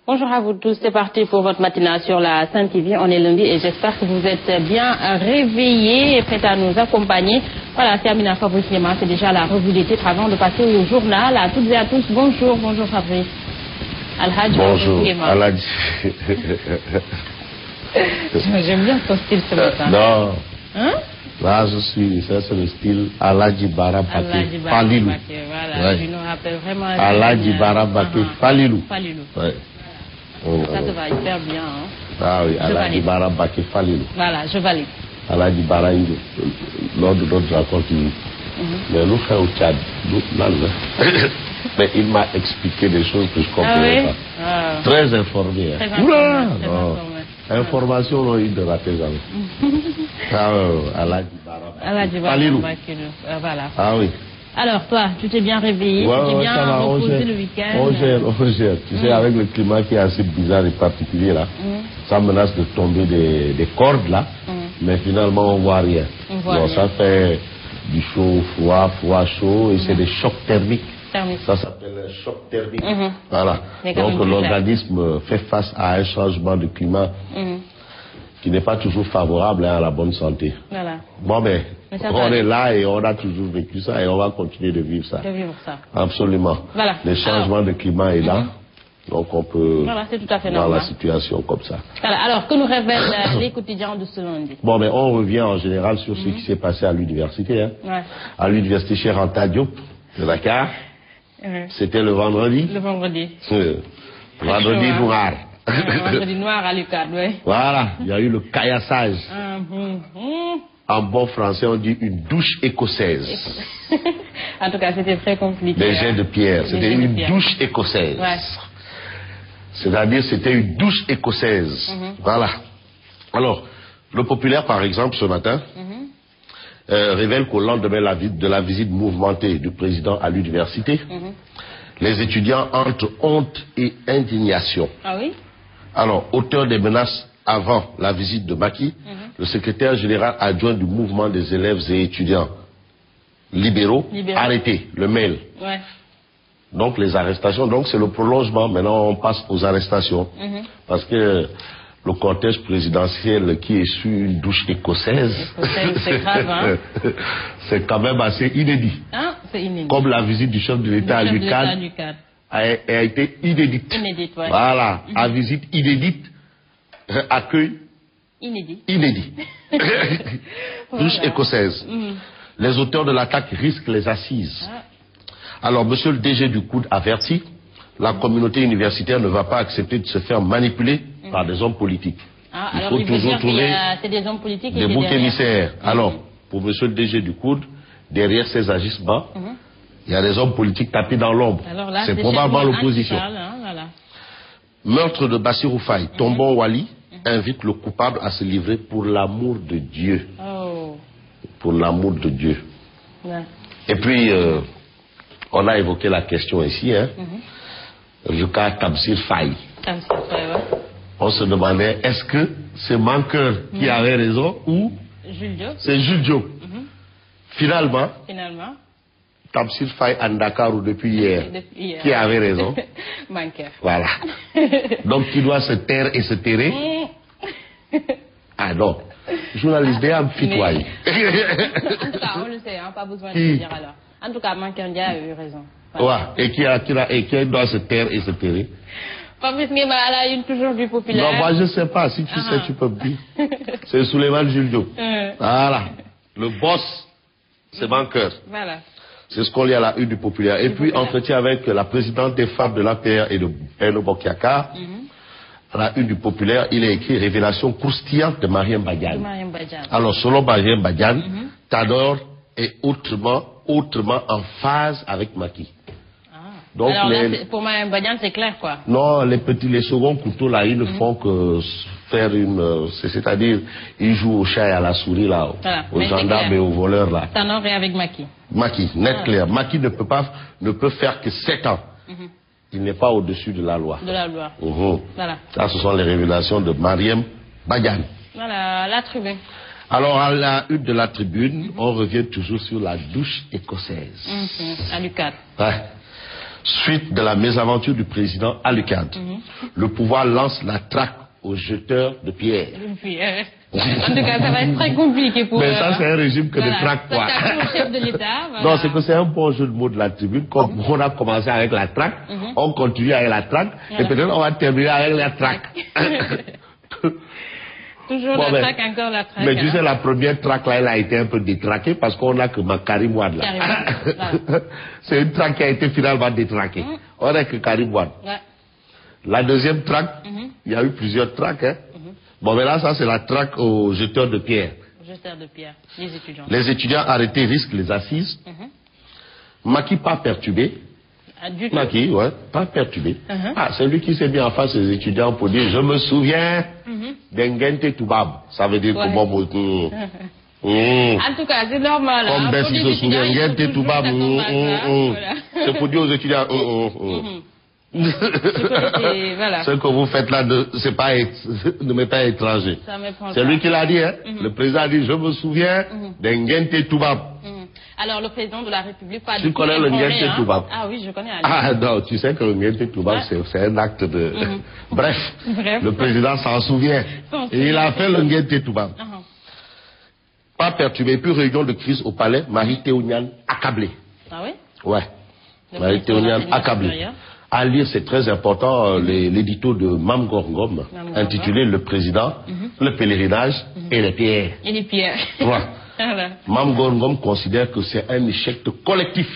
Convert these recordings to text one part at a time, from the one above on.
Bonjour à vous tous, c'est parti pour votre matinale sur la Sen TV. On est lundi et j'espère que vous êtes bien réveillés et prêts à nous accompagner. Voilà, c'est Amina Fabrice Lema, c'est déjà la revue des titres avant de passer au journal. À toutes et à tous, bonjour, bonjour Fabrice. Alhadj. Bonjour, Alhadj. J'aime bien ton style ce matin. Non. Hein? Là, ça c'est le style Alhadji Bara Baké Falilou. Voilà, ouais. Je nous rappelle vraiment. Alhadji Bara Baké Falilou. Falilou. Ouais. Ça te va hyper bien. Hein? Ah oui, Alhadji Bara Baké Falilou. Voilà, je valide. Alhadji Bara, lors de notre rencontre, mais nous frères au Tchad, mais il m'a expliqué des choses que je ne comprenais pas. Ah. Très informé. Très informé. Information, non, il ne ratait jamais. Alhadji Bara Baké, voilà. Ah oui. Alors toi, tu t'es bien réveillé, tu t'es bien reposé le week-end. On gère. Tu sais, avec le climat qui est assez bizarre et particulier là, ça menace de tomber des cordes là, mais finalement on voit rien. Ça fait du chaud, froid, chaud, et c'est des chocs thermiques. Ça s'appelle un choc thermique. Voilà. Donc l'organisme fait face à un changement de climat qui n'est pas toujours favorable à la bonne santé. Voilà. Bon, mais on est là et on a toujours vécu ça et on va continuer de vivre ça. Absolument. Voilà. Le changement de climat est là. Donc on peut c'est tout à fait normal. La situation comme ça. Voilà. Alors, que nous révèlent les quotidiens de ce lundi? Bon, mais on revient en général sur ce qui s'est passé à l'université. À l'université Cheikh Anta Diop de Dakar. C'était le vendredi. Le vendredi. Vendredi noir. Vendredi noir à l'UCAD, oui. Voilà, il y a eu le caillassage. En bon français, on dit une douche écossaise. En tout cas, c'était très compliqué. Des jets de pierre. C'était une douche écossaise. Ouais. C'est-à-dire, c'était une douche écossaise. Voilà. Alors, le Populaire, par exemple, ce matin, révèle qu'au lendemain de la visite mouvementée du président à l'université, les étudiants entre honte et indignation. Ah oui? Alors, auteur des menaces avant la visite de Macky, le secrétaire général adjoint du mouvement des élèves et étudiants libéraux. Arrêté, le mail. Ouais. Donc les arrestations, donc c'est le prolongement. Maintenant on passe aux arrestations. Parce que le cortège présidentiel qui est sur une douche écossaise, c'est grave, hein? C'est quand même assez inédit. Ah, c'est inédit. Comme la visite du chef de l'État à l'UCAD a été inédite. Inédite, ouais. Voilà, à visite inédite, accueil inédit. Douche écossaise. Les auteurs de l'attaque risquent les assises. Alors, monsieur le DG du COUD avertit, la communauté universitaire ne va pas accepter de se faire manipuler par des hommes politiques. Il faut toujours trouver des hommes politiques des boucs émissaires. Alors, pour monsieur le DG du COUD, derrière ces agissements, il y a des hommes politiques tapis dans l'ombre. C'est probablement l'opposition. Meurtre de Bassirou Faye, Tombon Wali invite le coupable à se livrer pour l'amour de Dieu. Pour l'amour de Dieu. Et puis, on a évoqué la question ici, le cas Tamsir Faye. On se demandait, est-ce que c'est Mankeur qui avait raison ou c'est Jules Diop? Finalement, Tamsir Faye à Dakar depuis hier, qui avait raison? Mankeur. Voilà. Donc qui doit se taire et se terrer? Ah non. Journaliste bien empitoyé. En tout cas, on le sait, pas besoin de le dire alors. En tout cas, Mankeur a eu raison. Voilà. Et qui doit se taire et se terrer? Fabrice Ngema à la une toujours du Populaire. Non, moi je ne sais pas. Si tu sais, tu peux me dire. C'est Souleymane Jules Diop. Voilà. Le boss, c'est Mankeur. Voilà. C'est ce qu'on lit à la une du Populaire. Et puis, entretien avec la présidente des femmes de l'APR et de Beno Bokiaka. À la une du Populaire, il est écrit révélation croustillante de Mariam Badiane. Alors, selon Mariam Badiane, Tador est autrement en phase avec Macky. Donc alors là, pour Mariam Badiane, c'est clair, quoi. Non, les seconds couteaux là, ils ne font que faire c'est-à-dire, ils jouent au chat et à la souris là, aux gendarmes et aux voleurs là. Tanor est avec Macky. Macky, net clair. Macky ne peut faire que 7 ans. Il n'est pas au-dessus de la loi. De la loi. Voilà. Ça, ce sont les révélations de Mariam Badiane. Voilà, la tribune. Alors, à la une de la tribune, on revient toujours sur la douche écossaise. À l'UCAD. Ouais. Suite de la mésaventure du président à l'UCAD, le pouvoir lance la traque aux jeteurs de pierres. En tout cas, ça va être très compliqué pour eux. Mais ça, c'est un régime que de traque, quoi. Au chef de l'État. Voilà. Non, c'est que c'est un bon jeu de mots de la tribune. Comme on a commencé avec la traque, on continue avec la traque, et peut-être on va terminer avec la traque. Toujours bon, la traque, encore la traque. Mais tu sais, la première traque, là, elle a été un peu détraquée parce qu'on a que Karim Wade, là. C'est une traque qui a été finalement détraquée. On a que Karim Wade. La deuxième traque, il y a eu plusieurs traques, hein. Bon, mais là, ça, c'est la traque aux jeteurs de pierre. Jeteurs de pierre, les étudiants. Les étudiants arrêtés risquent les assises. Macky pas perturbé. Macky, ouais, pas perturbé. Ah, c'est lui qui s'est mis en face des étudiants pour dire, je me souviens d'Engente Toubab. Ça veut dire comment En tout cas, c'est normal. Comme Bessie se souvient, Engente Toubab. C'est pour dire aux étudiants, voilà. Ce que vous faites là ne m'est pas étranger. C'est lui qui l'a dit, hein. Le président a dit, je me souviens d'Engente Toubab. Alors le président de la République pas tu connais le Ngente Toubab? Ah oui, je connais. Ah non, tu sais que le Ngente Toubab, c'est un acte de... Bref, le président s'en souvient. Et il a fait le Ngente Toubab. Pas perturbé, puis réunion de crise au palais, Marie-Théo Niane accablée. Ah oui? Ouais, Marie-Théo Niane accablée. À lire, c'est très important, l'édito de Mam Gorgom, intitulé Le président, le pèlerinage et les pierres. Et les pierres. Ouais. Mam Gorgom considère que c'est un échec collectif.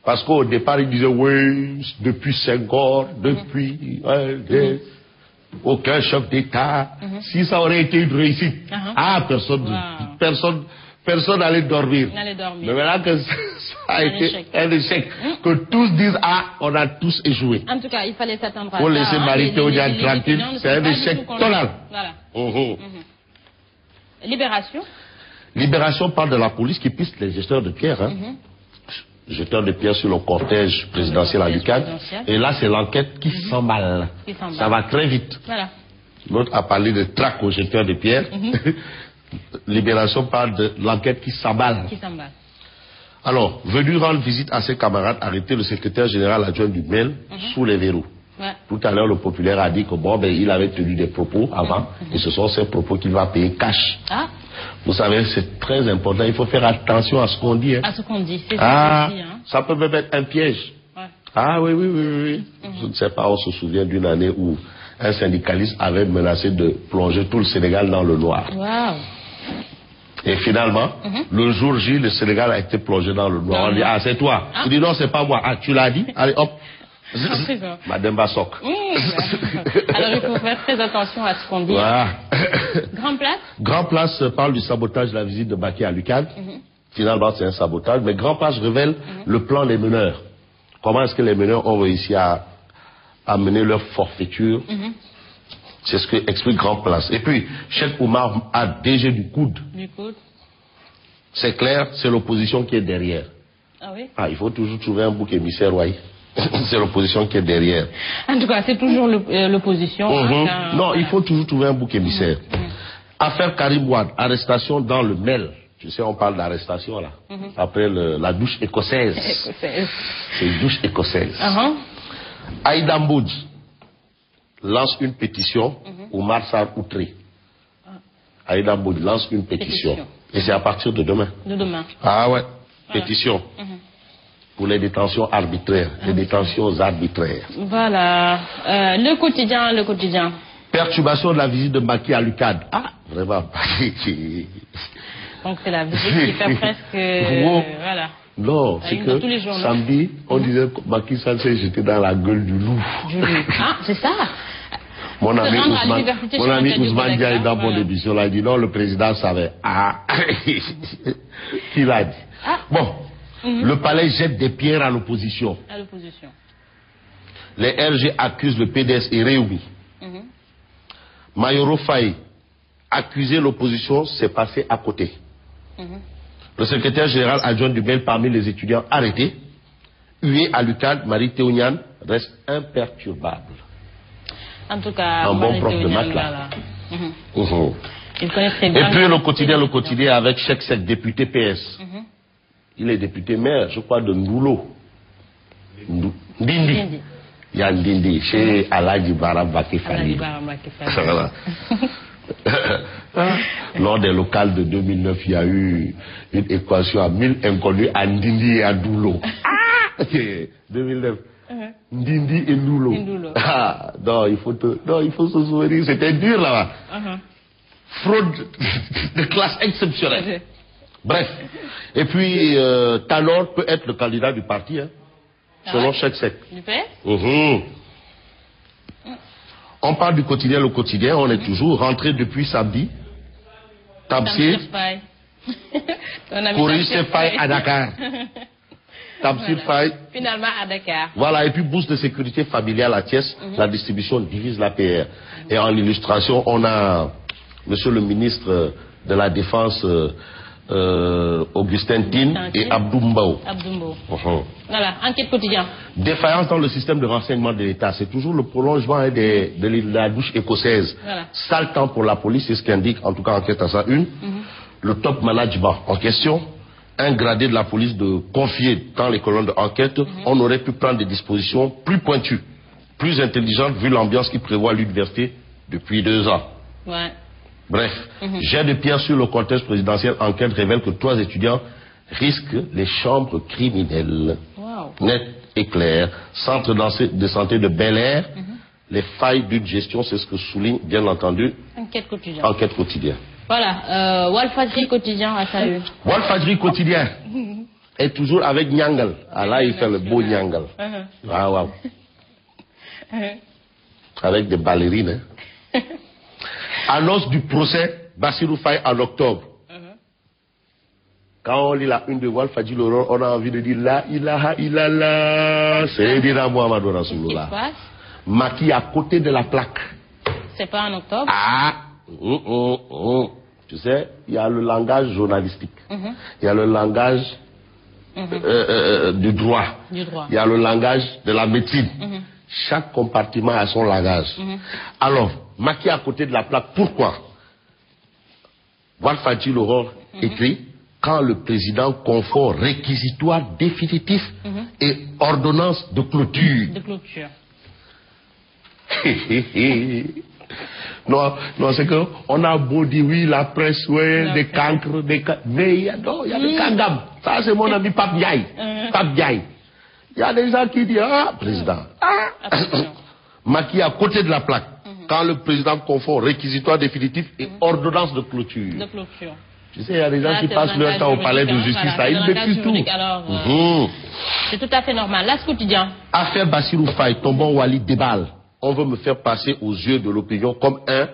Parce qu'au départ, il disait, oui, depuis Senghor, depuis aucun chef d'État, si ça aurait été une réussite, personne n'allait dormir. Mais maintenant que ça a été un échec, que tous disent, on a tous échoué. En tout cas, il fallait s'attendre à ça. Pour laisser Marie-Théo Niane tranquille, c'est un échec total. Voilà. Libération. Libération parle de la police qui piste les gesteurs de pierre. Jeteurs de pierre sur le cortège présidentiel à l'UCAD. Et là, c'est l'enquête qui s'emballe. Ça va très vite. Voilà. L'autre a parlé de traque aux jeteurs de pierre. Libération parle de l'enquête qui s'emballe. Alors, venu rendre visite à ses camarades arrêtés, le secrétaire général adjoint du MEL sous les verrous. Tout à l'heure, le populaire a dit que bon, ben, il avait tenu des propos avant, et ce sont ces propos qu'il va payer cash. Vous savez, c'est très important, il faut faire attention à ce qu'on dit. À ce qu'on dit, c'est ça aussi. Ça peut même être un piège. Ah oui. Je ne sais pas, on se souvient d'une année où un syndicaliste avait menacé de plonger tout le Sénégal dans le noir. Et finalement, le jour J, le Sénégal a été plongé dans le noir. On dit, c'est toi. Il dit, non, c'est pas moi. Tu l'as dit? Allez, hop. Madame Bassok. Alors il faut faire très attention à ce qu'on dit. Grand Place. Grand Place parle du sabotage de la visite de Macky à l'UCAD. Finalement, c'est un sabotage. Mais Grand Place révèle le plan des meneurs. Comment est-ce que les meneurs ont réussi à mener leur forfaiture? C'est ce que explique Grand Place. Et puis, Cheikh Oumar a DG du coude. C'est clair, c'est l'opposition qui est derrière. Il faut toujours trouver un bouc émissaire, c'est l'opposition qui est derrière. En tout cas, c'est toujours l'opposition. Non, il faut toujours trouver un bouc émissaire. Affaire Karim Wade, arrestation dans le MEL. Tu sais, on parle d'arrestation là. Après la douche écossaise. C'est une douche écossaise. Aïda Mbodj lance une pétition au Marsar Outré. Aïda Mbodj lance une pétition. Et c'est à partir de demain. Ah ouais, pétition. Pour les détentions arbitraires, les détentions arbitraires. Voilà. Le quotidien. Perturbation de la visite de Macky à l'UCAD. Vraiment. Donc c'est la visite qui fait presque... voilà. Non, c'est que samedi, on disait que Macky Sall s'est jeté dans la gueule du loup. C'est ça. Mon ami Ousmane Diaye dans mon émission l'a dit, non, le président savait. Qui l'a dit? Bon. Le palais jette des pierres à l'opposition. Les RG accusent le PDS et Réumi. Mayoro Faye, accuser l'opposition, c'est passé à côté. Le secrétaire général adjoint du MEL parmi les étudiants arrêtés, hué à l'UCAD, Marie-Théo Niane reste imperturbable. En tout cas, un bon prof de maths là. Et puis le quotidien avec Cheikh Seck, député PS. Il est député maire, je crois, de Ndoulo. Ndindi. Il y a Ndindi chez Aladji Bara Mbacké Falilou. Voilà. Lors des locales de 2009, il y a eu une équation à 1000 inconnus à Ndindi et à Doulo. 2009. Ndindi et Doulo. Non, il faut se souvenir, c'était dur là-bas. Fraude de classe exceptionnelle. Bref. Et puis, Tanor peut être le candidat du parti, hein, selon chaque secte. On parle du quotidien, le quotidien, on est toujours rentré depuis samedi. Tamsir Faye. Faye à Dakar. Tamsir Faye. Finalement à Dakar. Voilà, et puis bourse de sécurité familiale à Thiès, la distribution divise l'APR. Et en illustration, on a monsieur le ministre de la Défense, Augustin Tine et Abdou Mbaou. Voilà, enquête quotidienne. Défaillance dans le système de renseignement de l'État. C'est toujours le prolongement de la douche écossaise. Voilà. Sale temps pour la police, c'est ce qu'indique en tout cas enquête à ça une. Le top management en question. Un gradé de la police de confier dans les colonnes d'enquête, on aurait pu prendre des dispositions plus pointues, plus intelligentes vu l'ambiance qui prévoit l'université depuis 2 ans. Ouais. Bref, jet de pierre sur le contexte présidentiel, enquête révèle que 3 étudiants risquent les chambres criminelles. Net et clair. Centre de santé de Bel Air, les failles d'une gestion, c'est ce que souligne bien entendu enquête quotidienne. Enquête quotidienne. Voilà, Walfadjri quotidien à salut. Walfadjri quotidien est toujours avec Nyangal. Ah là, il fait le beau Nyangal. Ah waouh. Avec des ballerines. Hein. Annonce du procès Bassirou Faye en octobre. Quand on lit la une de Walfadjri, on a envie de dire la ilaha illallah. C'est Dina Muhammad Rasulullah. Maquis à côté de la plaque. C'est pas en octobre? Ah, tu sais, il y a le langage journalistique. Il y a le langage du droit. Il y a le langage de la médecine. Chaque compartiment a son langage. Alors, maquis à côté de la plaque, pourquoi? Walfadjri L'aurore écrit quand le président confond réquisitoire définitif et ordonnance de clôture. De clôture. Non, c'est que on a beau dire oui, la presse, ouais, des cancres, mais il y a des kangam. Ça, c'est mon ami Pape Diaye. Pape Diaye. Il y a des gens qui disent, ah, président, maquis à côté de la plaque. Quand le président confond réquisitoire définitif et ordonnance de clôture. De clôture. Tu sais, il y a des gens qui passent leur temps au palais de justice, là, ils maîtrisent tout. C'est tout à fait normal. Là, ce quotidien. Affaire Bassirou Faye, tombant Wali déballe. On veut me faire passer aux yeux de l'opinion comme un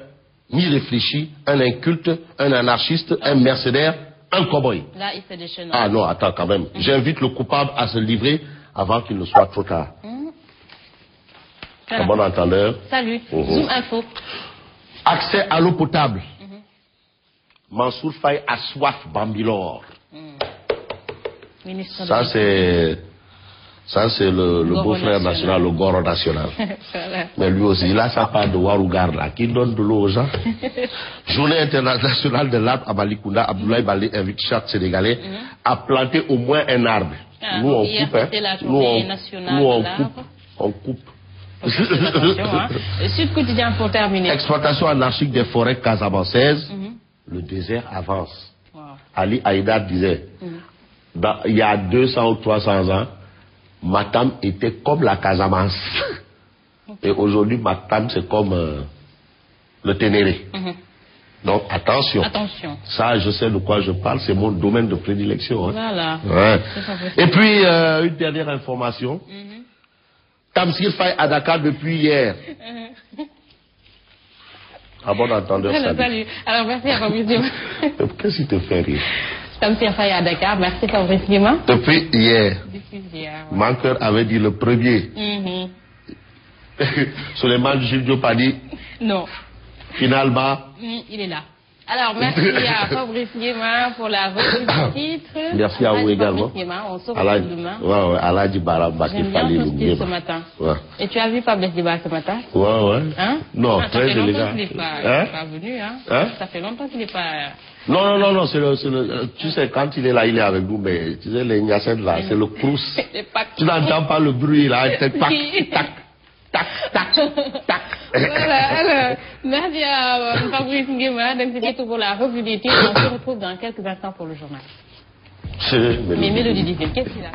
irréfléchi, un inculte, un anarchiste, un mercenaire, un cow-boy. Là, il fait des chaînes. Ah non, attends quand même. J'invite le coupable à se livrer avant qu'il ne soit trop tard. Un bon entendeur. Salut. Zoom Info. Accès à l'eau potable. Mansour Faye a soif Bambilor. Ça c'est le beau-frère national, le Goro national. Mais lui aussi, il a sa part de Warougar là, qui donne de l'eau aux gens. Journée internationale de l'arbre à Malikounda, Abdoulaye Baldé invite chaque Sénégalais à planter au moins un arbre. Nous on coupe, hein. On coupe. Sud Quotidien pour terminer. Exploitation anarchique des forêts casamançaises. Le désert avance. Ali Haïdar disait, il y a 200 ou 300 ans, Matam était comme la Casamance. Et aujourd'hui, Matam, c'est comme le Ténéré. Donc, attention. Ça, je sais de quoi je parle, c'est mon domaine de prédilection. Hein. Voilà. Ouais. Et puis, une dernière information. Tamsir Faye à Dakar depuis hier. À bon entendeur, salut. Alors, merci à Fabrice Guéma. Qu'est-ce qui te fait rire? Tamsir Faye à Dakar, merci Fabrice Guéma. Depuis hier. Mon cœur avait dit le premier. Souleymane Jules Diop a dit. Non. Finalement. Il est là. Alors, merci à Fabrice Guéma pour la revue du titre. Merci à vous également. On se retrouve demain. Ouais, Aladji Bara Mbacké Falilou. J'aime bien ce matin. Ouais. Et tu as vu Fabrice Guéma ce matin? Ouais. Hein? Non, très élégant. Ça fait longtemps qu'il n'est pas venu, hein? Ça fait longtemps qu'il n'est pas Non, tu sais, quand il est là, il est avec nous, mais tu sais, les Niassènes là, c'est le crous. Tu n'entends pas le bruit là, c'est tac, tac, tac, tac, tac. Voilà, alors, merci à Fabrice Nguema, donc c'était tout pour la revue d'été. On se retrouve dans quelques instants pour le journal. C'est Mais Mélodie, qu'est-ce qu'il a?